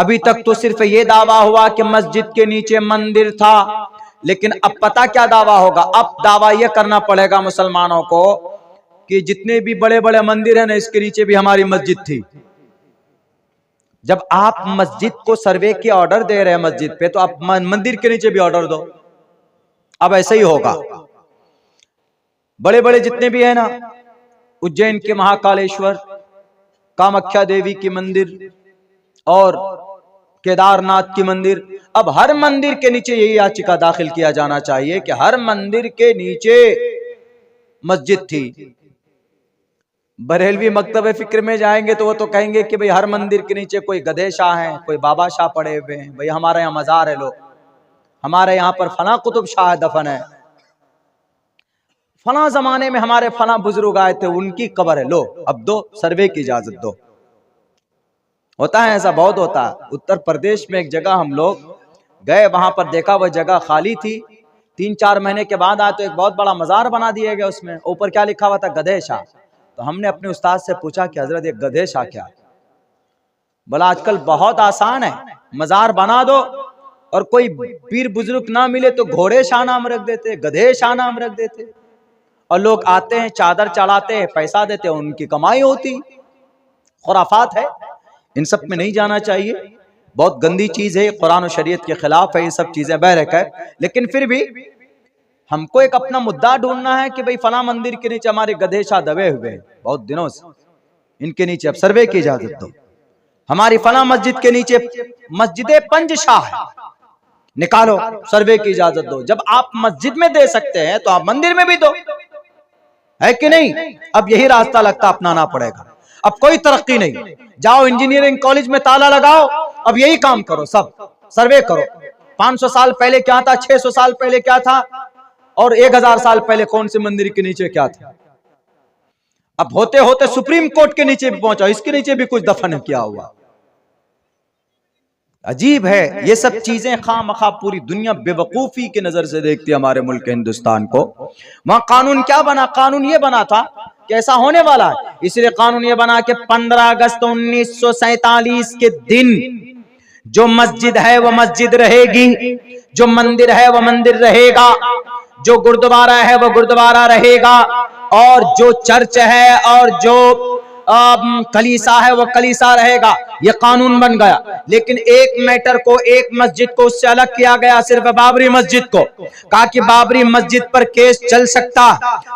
अभी तक तो सिर्फ ये दावा हुआ कि मस्जिद के नीचे मंदिर था, लेकिन अब पता क्या दावा होगा। अब दावा यह करना पड़ेगा मुसलमानों को कि जितने भी बड़े बड़े मंदिर हैं ना, इसके नीचे भी हमारी मस्जिद थी। जब आप मस्जिद को सर्वे के ऑर्डर दे रहे हैं मस्जिद पे, तो आप मंदिर के नीचे भी ऑर्डर दो। अब ऐसे ही होगा। बड़े बड़े जितने भी है ना, उज्जैन के महाकालेश्वर, कामाख्या देवी की मंदिर और केदारनाथ की मंदिर, अब हर मंदिर के नीचे यही याचिका दाखिल किया जाना चाहिए कि हर मंदिर के नीचे मस्जिद थी। बरेलवी मकतब फिक्र में जाएंगे तो वो तो कहेंगे कि भाई हर मंदिर के नीचे कोई गधे शाह हैं, कोई बाबा शाह पड़े हुए हैं, भाई हमारे यहाँ मजार है, लो हमारे यहाँ पर फला कुतुब शाह दफन है, फला जमाने में हमारे फला बुजुर्ग आए थे, उनकी कब्र है, लो अब दो, सर्वे की इजाजत दो। होता है ऐसा, बहुत होता है। उत्तर प्रदेश में एक जगह हम लोग गए, वहां पर देखा वह जगह खाली थी। 3-4 महीने के बाद आए तो एक बहुत बड़ा मजार बना दिया गया, उसमें ऊपर क्या लिखा हुआ था, गधे शाह। तो हमने अपने उस्ताद से पूछा कि हजरत ये गधे शाह क्या है? बोला आजकल बहुत आसान है, मजार बना दो और कोई पीर बुजुर्ग ना मिले तो घोड़े शाह नाम रख देते, गधे शाह नाम रख देते, और लोग आते हैं, चादर चढ़ाते हैं, पैसा देते हैं, उनकी कमाई होती। खुराफात है, इन सब में नहीं जाना चाहिए, बहुत गंदी चीज है, कुरान और शरीयत के खिलाफ है ये सब चीजें बहरक है। लेकिन फिर भी हमको एक अपना मुद्दा ढूंढना है कि भाई फला मंदिर के नीचे हमारे गधे शाह दबे हुए हैं बहुत दिनों से, इनके नीचे अब सर्वे की इजाजत दो। हमारी फला मस्जिद के नीचे मस्जिद पंज शाह है, निकालो, सर्वे की इजाजत दो। जब आप मस्जिद में दे सकते हैं तो आप मंदिर में भी दो, है कि नहीं? अब यही रास्ता लगता अपनाना पड़ेगा। अब कोई तरक्की नहीं, जाओ इंजीनियरिंग कॉलेज में ताला लगाओ, अब यही काम करो, सब सर्वे करो। 500 साल पहले क्या था, 600 साल पहले क्या था, और 1000 साल पहले कौन से मंदिर के नीचे क्या था। अब होते होते सुप्रीम कोर्ट के नीचे भी पहुंचा, इसके नीचे भी कुछ दफन किया हुआ। अजीब है, ये सब चीजें खामखा पूरी दुनिया बेवकूफी की नजर से देखती है हमारे मुल्क हिंदुस्तान को। वहां कानून क्या बना, कानून ये बना था कि ऐसा होने वाला है, इसलिए कानून ये बना कि 15 अगस्त 1947 के दिन जो मस्जिद है वो मस्जिद रहेगी, जो मंदिर है वो मंदिर रहेगा, जो गुरुद्वारा है वो गुरुद्वारा रहेगा, और जो चर्च है और जो कलीसा है वो कलीसा रहेगा। ये कानून बन गया। लेकिन एक मैटर को, एक मस्जिद को उससे अलग किया गया, सिर्फ बाबरी मस्जिद को। कहा कि बाबरी मस्जिद पर केस चल सकता,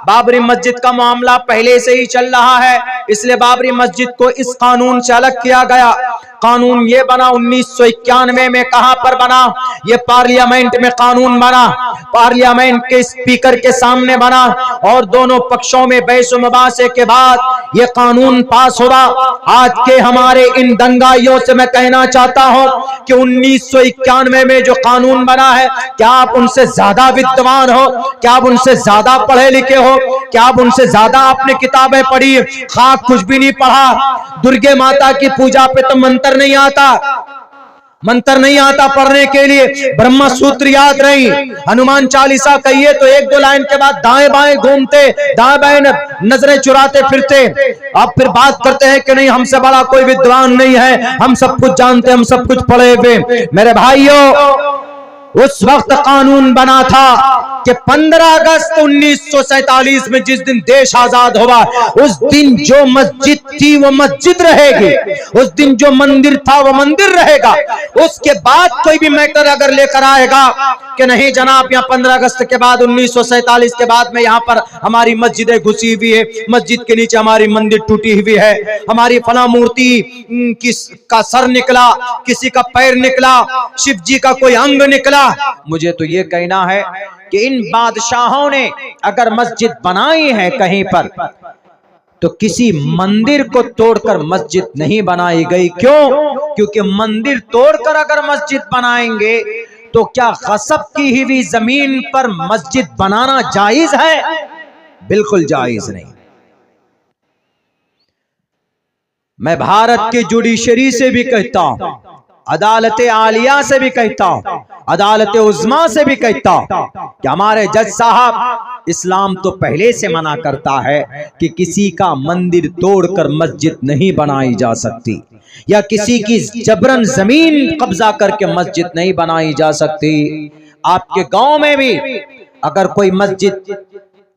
बाबरी मस्जिद का मामला पहले से ही चल रहा है, इसलिए बाबरी मस्जिद को इस कानून से अलग किया गया। कानून ये बना 1991 में, कहां पर बना, ये पार्लियामेंट में कानून बना, पार्लियामेंट के स्पीकर के सामने बना, और दोनों पक्षों में बहस मुबासे के बाद ये कानून पास हुआ। आज के हमारे इन दंगाइयों से मैं कहना चाहता हूं कि 1991 में जो कानून बना है, क्या आप उनसे ज्यादा विद्वान हो, क्या आप उनसे ज्यादा पढ़े लिखे हो, क्या आप उनसे ज्यादा आपने किताबें पढ़ी? खाक कुछ भी नहीं पढ़ा। दुर्गे माता की पूजा पे तो मंत्र नहीं आता, मंत्र नहीं आता पढ़ने के लिए, ब्रह्म सूत्र याद नहीं, हनुमान चालीसा कहिए तो 1-2 लाइन के बाद दाएं बाएं घूमते, दाएं बाएं नजरें चुराते फिरते। अब फिर बात करते हैं कि नहीं हमसे बड़ा कोई विद्वान नहीं है, हम सब कुछ जानते, हम सब कुछ पढ़े हुए। मेरे भाइयों, उस वक्त कानून बना था कि 15 अगस्त 1947 में जिस दिन देश आजाद हुआ, उस दिन जो मस्जिद थी वो मस्जिद रहेगी, उस दिन जो मंदिर था वो मंदिर रहेगा। उसके बाद कोई भी मैटर अगर लेकर आएगा कि नहीं जनाब यहाँ 15 अगस्त के बाद 1947 के बाद में यहाँ पर हमारी मस्जिदें घुसी हुई है, मस्जिद के नीचे हमारी मंदिर टूटी हुई है, हमारी फला मूर्ति का सर निकला, किसी का पैर निकला, शिव जी का कोई अंग निकला, मुझे तो ये कहना है कि इन बादशाहों ने अगर मस्जिद बनाई है कहीं पर, तो किसी मंदिर को तोड़कर मस्जिद नहीं बनाई गई। क्यों? क्योंकि मंदिर तोड़कर अगर मस्जिद बनाएंगे तो क्या गसब की हुई जमीन पर मस्जिद बनाना जायज है? बिल्कुल जायज नहीं। मैं भारत की जुडिशरी से भी कहता हूं, अदालत आलिया से भी कहता हूं, अदालत उज़्मा से भी कहता हूं कि हमारे जज साहब, इस्लाम तो पहले से मना करता है कि किसी का मंदिर तोड़कर मस्जिद नहीं बनाई जा सकती। या किसी की जबरन जमीन कब्जा करके मस्जिद नहीं बनाई जा सकती। आपके गांव में भी अगर कोई मस्जिद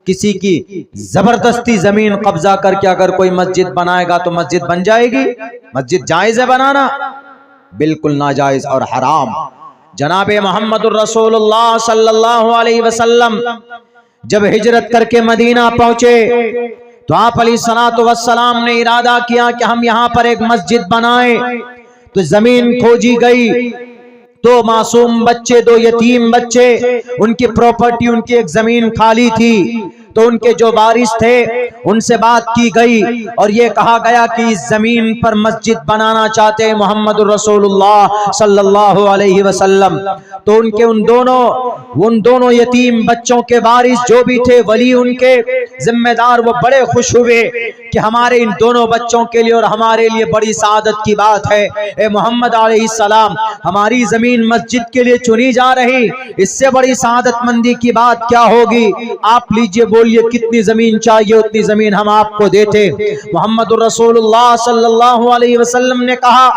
किसी की जबरदस्ती जमीन कब्जा करके अगर कोई मस्जिद बनाएगा तो मस्जिद बन जाएगी? मस्जिद जायज है बनाना? बिल्कुल नाजायज और हराम। जनाब मोहम्मदुर रसूलुल्लाह सल्लल्लाहु अलैहि वसल्लम जब हिजरत करके मदीना पहुंचे तो आप अलैहिस्सलातु वस्सलाम ने इरादा किया कि हम यहाँ पर एक मस्जिद बनाए। तो जमीन खोजी गई, दो मासूम बच्चे, दो यतीम बच्चे, उनकी प्रॉपर्टी, उनकी एक जमीन खाली थी, तो उनके जो वारिस थे उनसे बात की गई और ये कहा गया कि इस जमीन पर मस्जिद बनाना चाहते हैं मोहम्मद रसूलुल्लाह सल्लल्लाहु अलैहि वसल्लम। तो उनके उन दोनों यतीम बच्चों के वारिस जो भी थे, वली उनके जिम्मेदार, वो बड़े खुश हुए कि हमारे इन दोनों बच्चों के लिए और हमारे लिए बड़ी सादत की बात है, ए मोहम्मद अलैहिस्सलाम हमारी जमीन मस्जिद के लिए चुनी जा रही, इससे बड़ी सादत मंदी की बात क्या होगी। आप लीजिए, बोलिए कितनी जमीन चाहिए उतनी जमीन हम आपको देते। मोहम्मद रसूलुल्लाह सल्लल्लाहु अलैहि वसल्लम ने कहा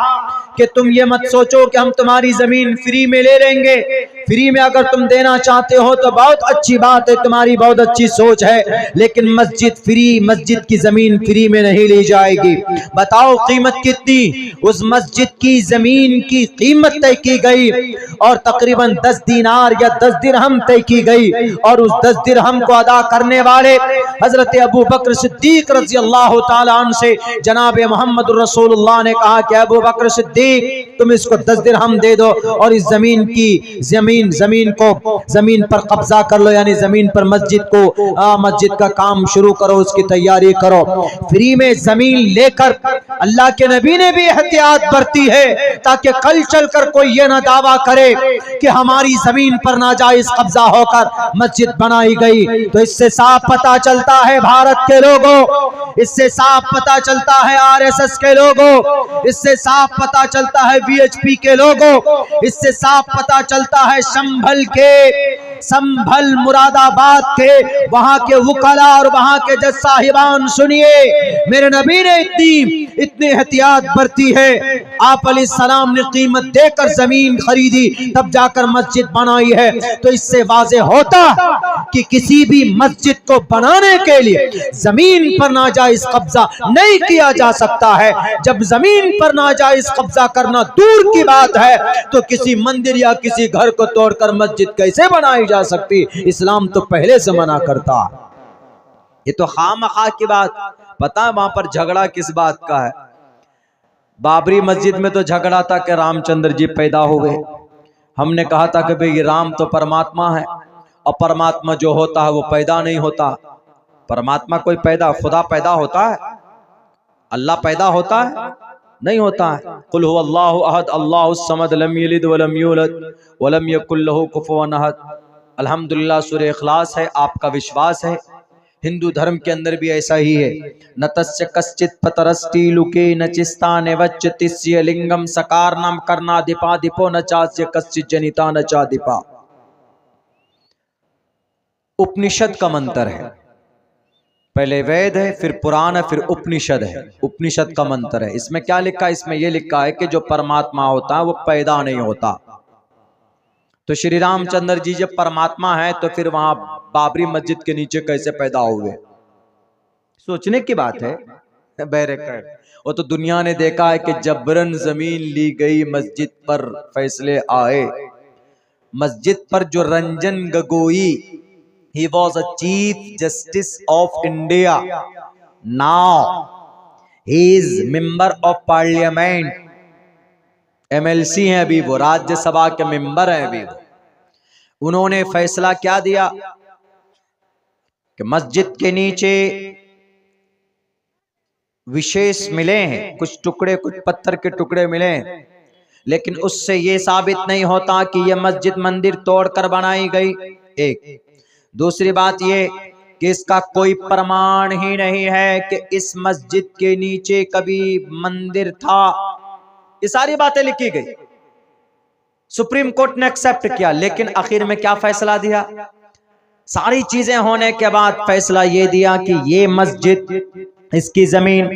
कि तुम ये मत सोचो कि हम तुम्हारी जमीन फ्री में ले लेंगे। फ्री में अगर तुम देना चाहते हो तो बहुत अच्छी बात है, तुम्हारी बहुत अच्छी सोच है, लेकिन मस्जिद की जमीन फ्री में नहीं ली जाएगी। बताओ कीमत कितनी? उस मस्जिद की जमीन की कीमत तय की गई और तकरीबन 10 दीनार या 10 दिरहम तय की गई, और उस 10 दिरहम को अदा करने वाले हजरत अबू बकर सिद्दीक रज़ी अल्लाह ताला अन्हु से जनाब मोहम्मद रसूलुल्लाह ने कहा कि अबू बकर सिद्दीक तुम इसको 10 दिरहम दे दो और इस जमीन पर कब्जा कर लो, यानी जमीन पर मस्जिद का काम शुरू करो, उसकी तैयारी करो। फ्री में जमीन लेकर अल्लाह के नबी ने भी एहतियात बरती है ताकि कल चलकर कोई ये ना दावा करे कि हमारी जमीन पर नाजायज कब्जा होकर मस्जिद बनाई गई। तो इससे साफ पता चलता है भारत के लोगों, इससे साफ पता चलता है आरएसएस के लोगों, इससे साफ पता चलता है वीएचपी के लोगों, इससे साफ पता चलता है संभल मुरादाबाद के वहां के वुकला और वहां के जज साहिबान, सुनिए मेरे नबी ने इतनी एहतियात बरती है। आप अलैहिस्सलाम ने कीमत देकर जमीन खरीदी तब जाकर मस्जिद बनाई है। तो इससे वाज़ेह होता कि किसी भी मस्जिद को बनाने के लिए जमीन पर नाजायज कब्जा नहीं किया जा सकता है। जब जमीन पर नाजायज कब्जा करना दूर की बात है तो किसी मंदिर या किसी घर को तोड़कर मस्जिद कैसे बनाई जा सकती? इस्लाम तो पहले से मना करता। ये तो खामखा की बात। पता है वहां पर झगड़ा किस बात का है? बाबरी मस्जिद में तो झगड़ा था कि रामचंद्र जी पैदा हुए। हमने कहा था कि भाई राम तो परमात्मा है और परमात्मा जो होता है वो पैदा नहीं होता। परमात्मा कोई खुदा पैदा होता है? अल्लाह पैदा होता है? नहीं होता है। कुल हु अल्लाहु अहद अल्लाहुस समद लम यलिद वलम यूलद वलम यकुल लहू कुफुवन अहद। अल्हम्दुलिल्लाह सूरह इखलास है, आपका विश्वास है। हिंदू धर्म के अंदर भी ऐसा ही है। न तस्य कश्चित पतरस्ती लुके न चिस्ताने वच्चतिस्य लिंगम सकारनम करना दीपा दीपो न चास्य कश्चित जनिता न चा दीपा। उपनिषद का मंत्र है, पहले वेद है, फिर पुराण है, फिर उपनिषद है। उपनिषद का मंत्र है। इसमें क्या लिखा है? इसमें यह लिखा है कि जो परमात्मा होता है वो पैदा नहीं होता। तो श्री रामचंद्र जी जब परमात्मा है तो फिर वहां बाबरी मस्जिद के नीचे कैसे पैदा हुए? सोचने की बात है। वो तो दुनिया ने देखा है कि जबरन जमीन ली गई, मस्जिद पर फैसले आए। मस्जिद पर जो Ranjan Gogoi, he was a chief justice of India, now he is member of parliament, MLC हैं अभी वो, राज्यसभा के मेंबर हैं अभी वो। उन्होंने फैसला क्या दिया कि मस्जिद के नीचे विशेष मिले हैं, कुछ टुकड़े, कुछ पत्थर के टुकड़े मिले हैं, लेकिन उससे ये साबित नहीं होता कि यह मस्जिद मंदिर तोड़कर बनाई गई। एक दूसरी बात ये कि इसका कोई प्रमाण ही नहीं है कि इस मस्जिद के नीचे कभी मंदिर था। ये सारी बातें लिखी गई, सुप्रीम कोर्ट ने एक्सेप्ट किया, लेकिन आखिर में क्या फैसला दिया? सारी चीजें होने के बाद फैसला ये दिया कि ये मस्जिद, इसकी जमीन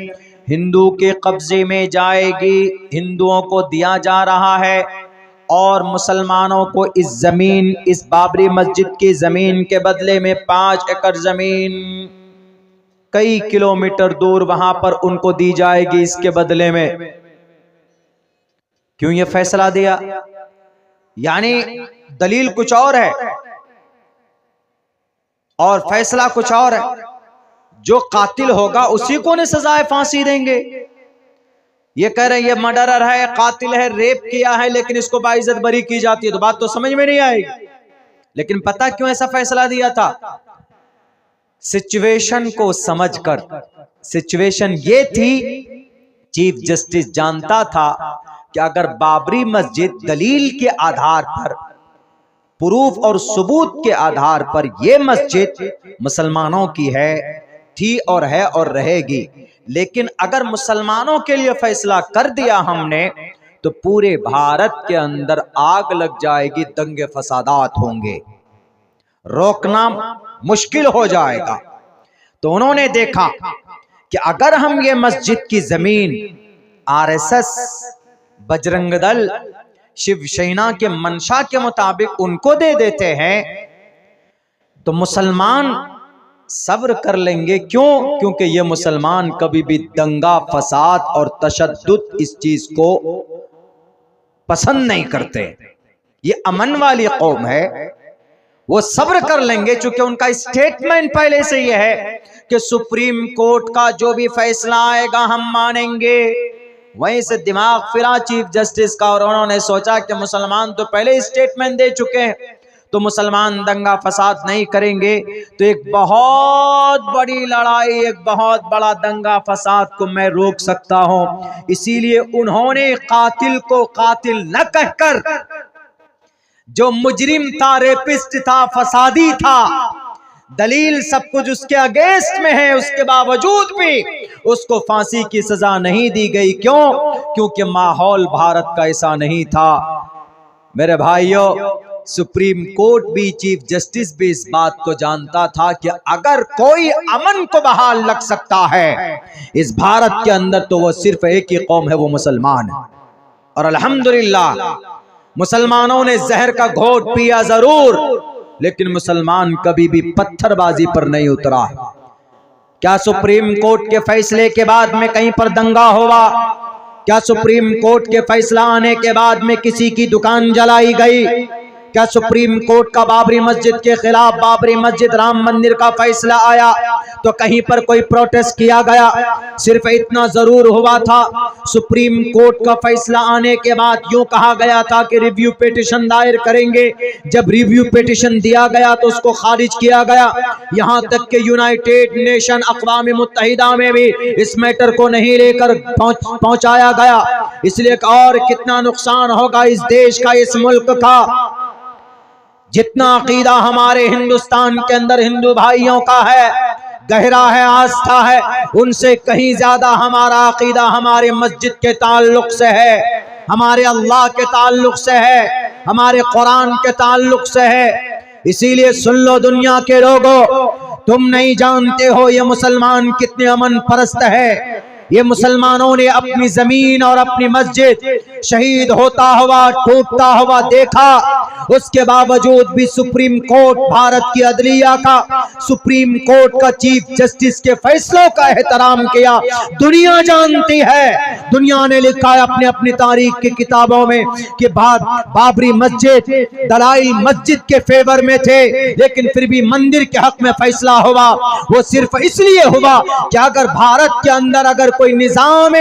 हिंदू के कब्जे में जाएगी, हिंदुओं को दिया जा रहा है, और मुसलमानों को इस जमीन, इस बाबरी मस्जिद की जमीन के बदले में 5 एकड़ जमीन कई किलोमीटर दूर वहां पर उनको दी जाएगी इसके बदले में। क्यों ये फैसला दिया? यानी दलील कुछ और है और फैसला कुछ और है। जो कातिल होगा उसी को ने सजाए फांसी देंगे। ये कह रहे हैं ये मर्डरर है, कातिल है, रेप किया है, लेकिन इसको बाइज्जत बरी की जाती है, तो बात तो समझ में नहीं आएगी। लेकिन पता क्यों ऐसा फैसला दिया था? सिचुएशन को समझकर। सिचुएशन ये थी, चीफ जस्टिस जानता था कि अगर बाबरी मस्जिद दलील के आधार पर, प्रूफ और सबूत के आधार पर ये मस्जिद मुसलमानों की है, थी और है और रहेगी, लेकिन अगर मुसलमानों के लिए फैसला कर दिया हमने तो पूरे भारत के अंदर आग लग जाएगी, दंगे फसादात होंगे, रोकना मुश्किल हो जाएगा। तो उन्होंने देखा कि अगर हम ये मस्जिद की जमीन आरएसएस, बजरंग दल, शिवसेना के मंशा के मुताबिक उनको दे देते हैं तो मुसलमान सब्र कर लेंगे। क्यों? क्योंकि ये मुसलमान कभी भी दंगा फसाद और तशद्दुद इस चीज को पसंद नहीं करते। ये अमन वाली कौम है, वो सब्र कर लेंगे, क्योंकि उनका स्टेटमेंट पहले से ये है कि सुप्रीम कोर्ट का जो भी फैसला आएगा हम मानेंगे। वहीं से दिमाग फिरा चीफ जस्टिस का और उन्होंने सोचा कि मुसलमान तो पहले स्टेटमेंट दे चुके हैं तो मुसलमान दंगा फसाद नहीं करेंगे, तो एक बहुत बड़ी लड़ाई, एक बहुत बड़ा दंगा फसाद को मैं रोक सकता हूं। इसीलिए उन्होंने कातिल को कातिल न कहकर, जो मुजरिम था, रेपिस्ट था, फसादी था, दलील सब कुछ उसके अगेंस्ट में है, उसके बावजूद भी उसको फांसी की सजा नहीं दी गई। क्यों? क्योंकि माहौल भारत का ऐसा नहीं था। मेरे भाइयों, सुप्रीम कोर्ट भी, चीफ जस्टिस भी इस बात को जानता था कि अगर कोई अमन को बहाल रख सकता है इस भारत के अंदर तो वो सिर्फ एक ही कौम है, वो मुसलमान है। और अल्हम्दुलिल्लाह मुसलमानों ने जहर का घोट पिया जरूर, लेकिन मुसलमान कभी भी पत्थरबाजी पर नहीं उतरा। क्या सुप्रीम कोर्ट के फैसले के बाद में कहीं पर दंगा हुआ? क्या सुप्रीम कोर्ट के फैसला आने के बाद में किसी की दुकान जलाई गई? क्या सुप्रीम कोर्ट का बाबरी मस्जिद के खिलाफ, बाबरी मस्जिद राम मंदिर का फैसला आया तो कहीं पर कोई प्रोटेस्ट किया गया? सिर्फ इतना जरूर हुआ था, सुप्रीम कोर्ट का फैसला आने के बाद यूं कहा गया था कि रिव्यू पिटीशन दायर करेंगे। जब रिव्यू पिटीशन दिया गया तो उसको खारिज किया गया। यहां तक कि यूनाइटेड नेशन, अक़वाम मुत्तहिदा में भी इस मैटर को नहीं लेकर पहुंचाया गया। इसलिए और कितना नुकसान होगा इस देश का, इस मुल्क का। जितना अकीदा हमारे हिंदुस्तान के अंदर हिंदू भाइयों का है, गहरा है, आस्था है, उनसे कहीं ज्यादा हमारा अकीदा हमारे मस्जिद के ताल्लुक से है, हमारे अल्लाह के ताल्लुक से है, हमारे कुरान के ताल्लुक से है। इसीलिए सुन लो दुनिया के लोगों, तुम नहीं जानते हो ये मुसलमान कितने अमन परस्त है। ये मुसलमानों ने अपनी जमीन और अपनी मस्जिद शहीद होता हुआ, टूटता हुआ देखा, उसके बावजूद भी सुप्रीम कोर्ट, भारत की अदलिया का, सुप्रीम कोर्ट का चीफ जस्टिस के फैसलों का एहतराम किया। दुनिया जानती है, दुनिया ने लिखा है अपनी अपनी तारीख की किताबों में कि बाबरी मस्जिद दलाइल मस्जिद के फेवर में थे, लेकिन फिर भी मंदिर के हक में फैसला हुआ। वो सिर्फ इसलिए हुआ कि अगर भारत के अंदर अगर कोई निजाम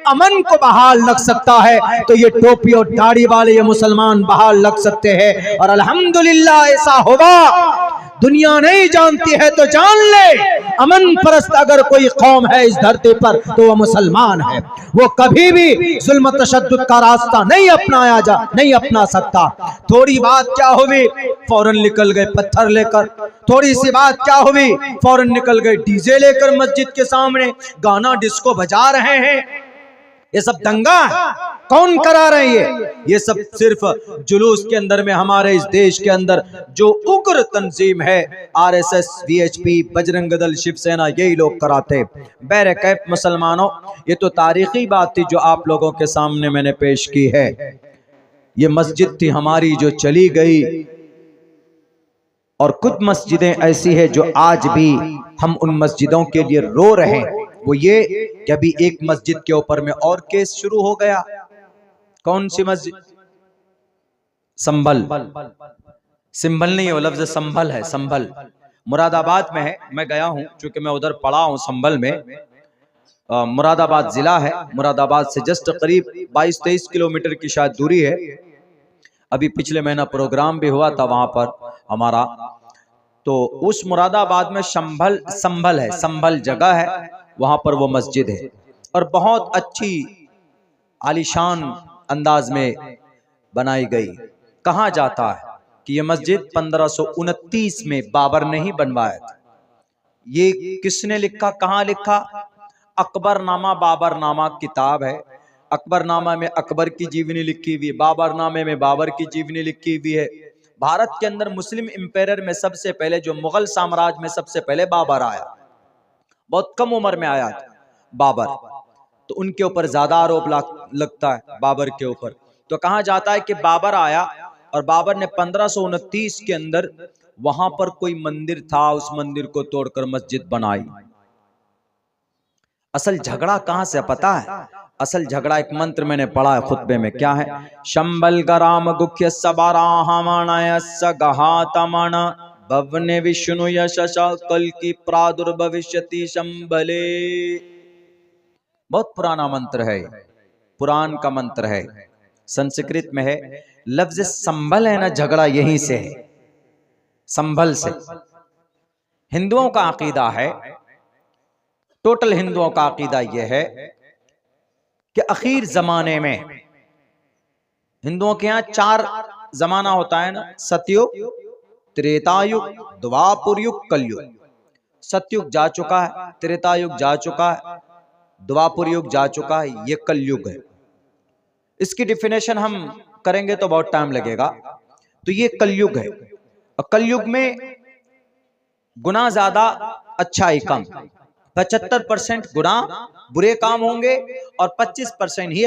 अमन को बहाल रख सकता है तो ये टोपी और दाढ़ी वाले ये मुसलमान बहाल रख सकते हैं। और अल्हम्दुलिल्लाह ऐसा होगा। दुनिया नहीं जानती है तो जान ले, अमन परस्त अगर कोई कौम है इस धरती पर तो वो मुसलमान है। वो कभी भी जुल्म तशद्दुद का रास्ता नहीं अपना सकता। थोड़ी बात क्या हुई, फौरन निकल गए पत्थर लेकर। थोड़ी सी बात क्या हुई, फौरन निकल गए डीजे लेकर मस्जिद के सामने, गाना डिस्को बजा रहे हैं। ये सब दंगा है। कौन करा रहे हैं ये सब सिर्फ जुलूस के अंदर में हमारे इस देश के अंदर जो उग्र तंजीम है आरएसएस, वीएचपी, बजरंग दल, शिवसेना, यही लोग कराते। बहरकैफ मुसलमानों, ये तो तारीखी बात थी जो आप लोगों के सामने मैंने पेश की है। ये मस्जिद थी हमारी जो चली गई, और कुछ मस्जिदें ऐसी है जो आज भी हम उन मस्जिदों के लिए रो रहे हैं। वो ये कि अभी एक मस्जिद के ऊपर में और केस शुरू हो गया। कौन सी मस्जिद? संभल, सिंबल नहीं है वो, लफ्ज संभल है। संभल मुरादाबाद में है। मैं गया हूं, चूंकि मैं उधर पढ़ा हूं संभल में। मुरादाबाद जिला है। मुरादाबाद से जस्ट करीब 22-23 किलोमीटर की शायद दूरी है। अभी पिछले महीना प्रोग्राम भी हुआ था वहां पर हमारा। तो उस मुरादाबाद में संभल है, संभल जगह है, वहां पर वो मस्जिद है और बहुत अच्छी आलीशान अंदाज में बनाई गई। कहा जाता है कि ये मस्जिद 1529 में बाबर ने ही बनवाया था। ये किसने लिखा, कहाँ लिखा? अकबरनामा बाबरनामा किताब है। अकबरनामा में अकबर की जीवनी लिखी हुई है, बाबरनामे में बाबर की जीवनी लिखी हुई है। भारत के अंदर मुस्लिम इंपेयर में सबसे पहले, जो मुगल साम्राज्य में सबसे पहले बाबर आया, बहुत कम उम्र में आया था बाबर, तो उनके ऊपर ज्यादा आरोप लगता है बाबर के ऊपर। तो कहा जाता है कि बाबर आया और बाबर ने 1529 के अंदर वहां पर कोई मंदिर था, उस मंदिर को तोड़कर मस्जिद बनाई। असल झगड़ा कहां से पता है? असल झगड़ा एक मंत्र मैंने पढ़ा है खुतबे में, क्या है? शंबल गराम गुख्य सबाराहमाणय सगहातमण भवने विष्णु यशश कल की प्रादुर्भविष्यति शंबले। बहुत पुराना मंत्र है, पुराण का मंत्र है, संस्कृत में है। लफ्ज संभल है ना, झगड़ा यहीं से है, संभल से। हिंदुओं का अकीदा है, टोटल हिंदुओं का अकीदा यह है कि आखिर जमाने में, हिंदुओं के यहाँ 4 जमाना होता है ना, सतयुग, त्रेतायुग, द्वापर युग, कलयुग। सतयुग जा चुका है, त्रेतायुग जा चुका है, द्वापर युग जा चुका है, ये कलयुग है। इसकी डिफिनेशन हम करेंगे तो बहुत टाइम लगेगा। तो ये कलयुग है, और कलयुग में गुनाह ज्यादा, अच्छाई कम। 75% गुनाह बुरे काम होंगे और 25% ही